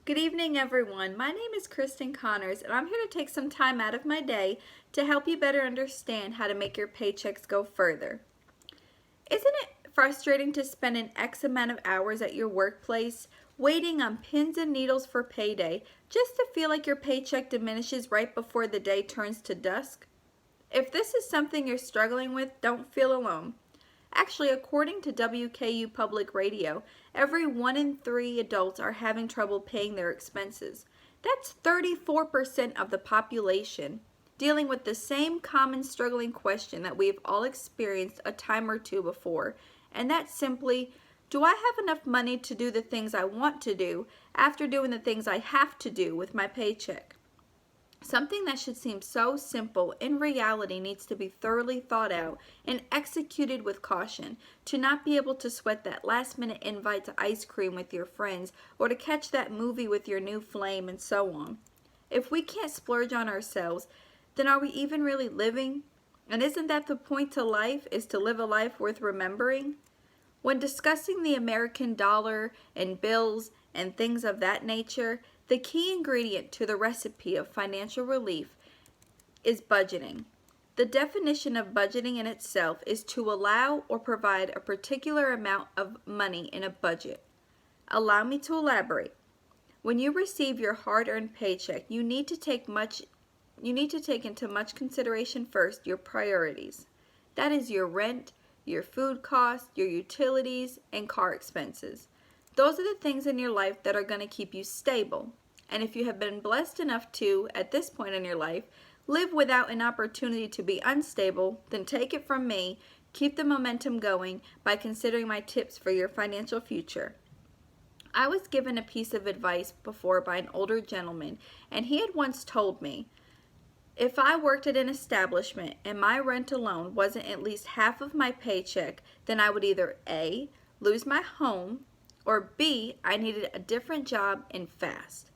Good evening, everyone. My name is Kristen Connors, and I'm here to take some time out of my day to help you better understand how to make your paychecks go further. Isn't it frustrating to spend an X amount of hours at your workplace waiting on pins and needles for payday just to feel like your paycheck diminishes right before the day turns to dusk? If this is something you're struggling with, don't feel alone. Actually, according to WKU Public Radio, every 1 in 3 adults are having trouble paying their expenses. That's 34% of the population dealing with the same common struggling question that we've all experienced a time or two before, and that's simply, do I have enough money to do the things I want to do after doing the things I have to do with my paycheck? Something that should seem so simple in reality needs to be thoroughly thought out and executed with caution to not be able to sweat that last minute invite to ice cream with your friends or to catch that movie with your new flame and so on. If we can't splurge on ourselves, then are we even really living? And isn't that the point to life, is to live a life worth remembering? When discussing the American dollar and bills and things of that nature, the key ingredient to the recipe of financial relief is budgeting. The definition of budgeting in itself is to allow or provide a particular amount of money in a budget. Allow me to elaborate. When you receive your hard-earned paycheck, you need to take into much consideration first your priorities. That is your rent, your food costs, your utilities, and car expenses. Those are the things in your life that are going to keep you stable. And if you have been blessed enough to, at this point in your life, live without an opportunity to be unstable, then take it from me, keep the momentum going by considering my tips for your financial future. I was given a piece of advice before by an older gentleman, and he had once told me, if I worked at an establishment and my rent alone wasn't at least half of my paycheck, then I would either A, lose my home, or B, I needed a different job and fast.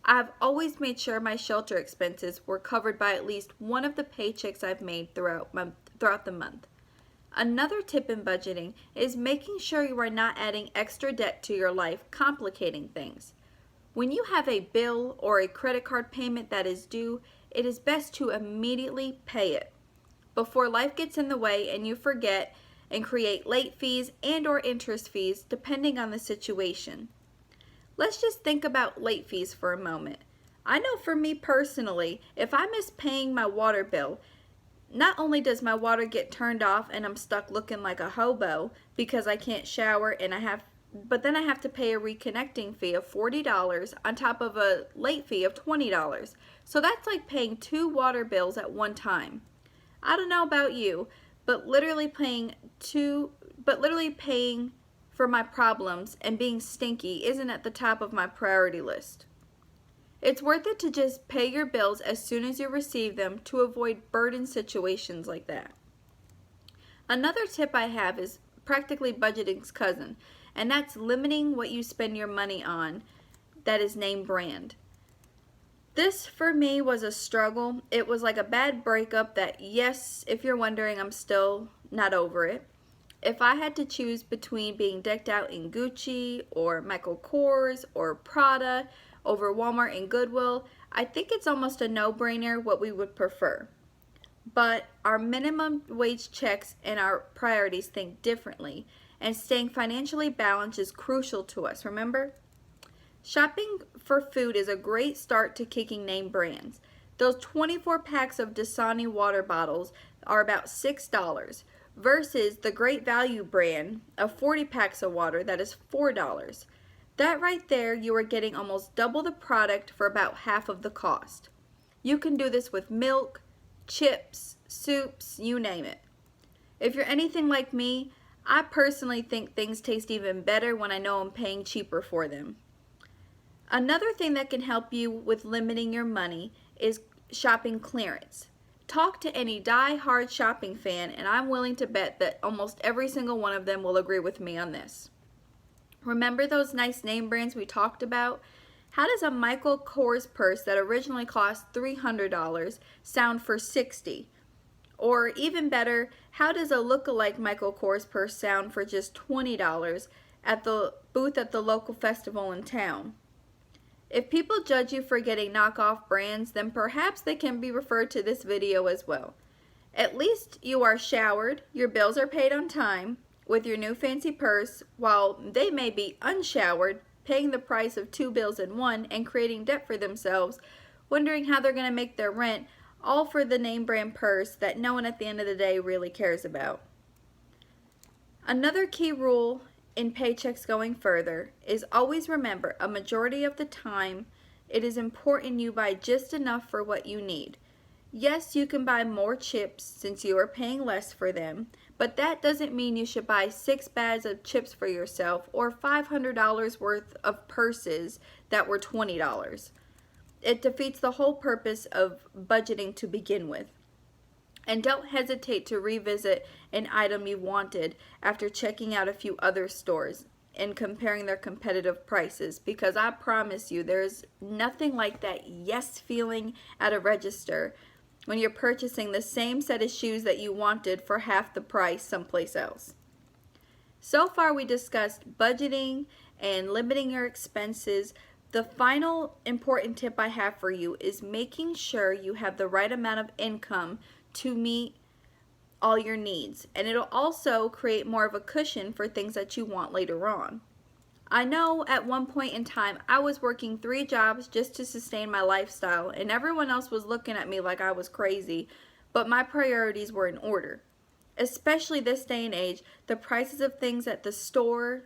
I've always made sure my shelter expenses were covered by at least one of the paychecks I've made throughout the month. Another tip in budgeting is making sure you are not adding extra debt to your life, complicating things. When you have a bill or a credit card payment that is due, it is best to immediately pay it before life gets in the way and you forget and create late fees and or interest fees depending on the situation. Let's just think about late fees for a moment. I know for me personally, if I miss paying my water bill, not only does my water get turned off and I'm stuck looking like a hobo because I can't shower but then I have to pay a reconnecting fee of $40 on top of a late fee of $20. So that's like paying 2 water bills at one time. I don't know about you, but literally paying for my problems and being stinky isn't at the top of my priority list. It's worth it to just pay your bills as soon as you receive them to avoid burden situations like that. Another tip I have is practically budgeting's cousin, and that's limiting what you spend your money on that is name brand. This for me was a struggle. It was like a bad breakup that, yes, if you're wondering, I'm still not over it. If I had to choose between being decked out in Gucci or Michael Kors or Prada over Walmart and Goodwill, I think it's almost a no-brainer what we would prefer. But our minimum wage checks and our priorities think differently, and staying financially balanced is crucial to us, remember? Shopping for food is a great start to kicking name brands. Those 24 packs of Dasani water bottles are about $6 versus the Great Value brand of 40 packs of water that is $4. That right there, you are getting almost double the product for about half of the cost. You can do this with milk, chips, soups, you name it. If you're anything like me, I personally think things taste even better when I know I'm paying cheaper for them. Another thing that can help you with limiting your money is shopping clearance. Talk to any die-hard shopping fan, and I'm willing to bet that almost every single one of them will agree with me on this. Remember those nice name brands we talked about? How does a Michael Kors purse that originally cost $300 sound for $60? Or even better, how does a look-alike Michael Kors purse sound for just $20 at the booth at the local festival in town? If people judge you for getting knockoff brands, then perhaps they can be referred to this video as well. At least you are showered, your bills are paid on time, with your new fancy purse, while they may be unshowered, paying the price of 2 bills in one and creating debt for themselves, wondering how they're going to make their rent, all for the name brand purse that no one at the end of the day really cares about. Another key rule in paychecks going further is always remember a majority of the time it is important you buy just enough for what you need. Yes, you can buy more chips since you are paying less for them, but that doesn't mean you should buy 6 bags of chips for yourself or $500 worth of purses that were $20. It defeats the whole purpose of budgeting to begin with. And don't hesitate to revisit an item you wanted after checking out a few other stores and comparing their competitive prices, because I promise you there's nothing like that yes feeling at a register when you're purchasing the same set of shoes that you wanted for half the price someplace else. So far we discussed budgeting and limiting your expenses. The final important tip I have for you is making sure you have the right amount of income to meet all your needs, and it'll also create more of a cushion for things that you want later on. I know at one point in time I was working 3 jobs just to sustain my lifestyle, and everyone else was looking at me like I was crazy, but my priorities were in order. Especially this day and age, the prices of things at the store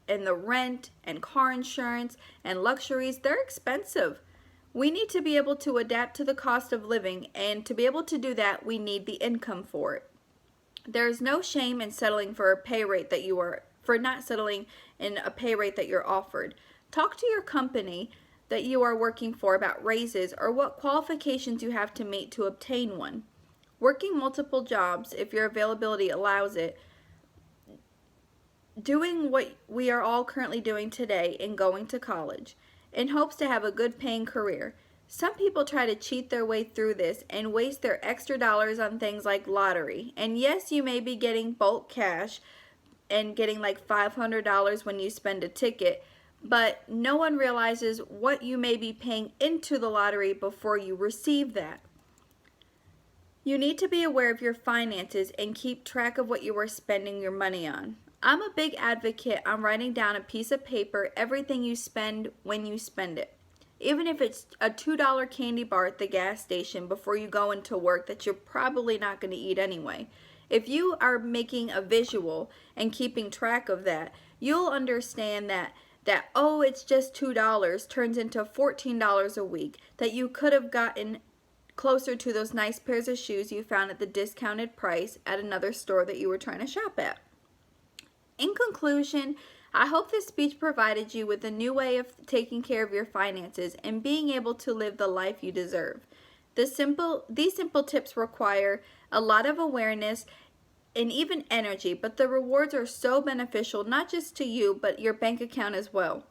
and the rent and car insurance and luxuries, they're expensive. We need to be able to adapt to the cost of living, and to be able to do that, we need the income for it. There is no shame in settling for a pay rate that you are for not settling in a pay rate that you're offered. Talk to your company that you are working for about raises or what qualifications you have to meet to obtain one. Working multiple jobs, if your availability allows it, doing what we are all currently doing today and going to college in hopes to have a good paying career. Some people try to cheat their way through this and waste their extra dollars on things like lottery. And yes, you may be getting bulk cash and getting like $500 when you spend a ticket, but no one realizes what you may be paying into the lottery before you receive that. You need to be aware of your finances and keep track of what you are spending your money on. I'm a big advocate on writing down a piece of paper everything you spend when you spend it. Even if it's a $2 candy bar at the gas station before you go into work that you're probably not going to eat anyway. If you are making a visual and keeping track of that, you'll understand that oh, it's just $2 turns into $14 a week, that you could have gotten closer to those nice pairs of shoes you found at the discounted price at another store that you were trying to shop at. In conclusion, I hope this speech provided you with a new way of taking care of your finances and being able to live the life you deserve. These simple tips require a lot of awareness and even energy, but the rewards are so beneficial not just to you, but your bank account as well.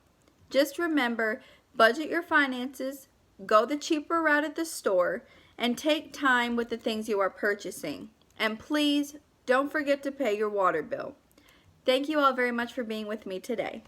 Just remember, budget your finances, go the cheaper route at the store, and take time with the things you are purchasing. And please, don't forget to pay your water bill. Thank you all very much for being with me today.